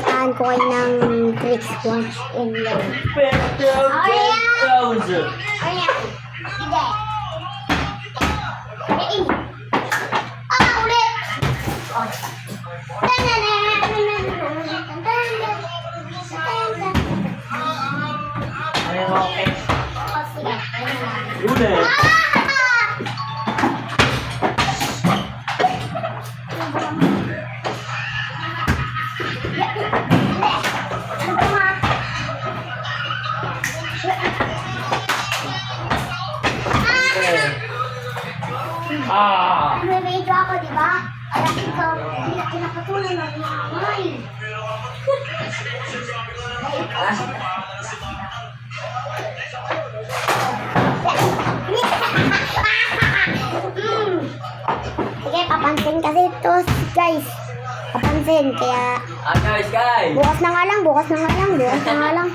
tututaan ko kayo ng tricks once in love. Thousand. Ayan. Hindi. Ayan. Ulit. Okay. Ulit. Nag-video ako, di ba? Kaya ikaw, pinakatunan ng mamay. Sige, papansin kasi ito, guys. Papansin, kaya Guys. bukas na nga lang.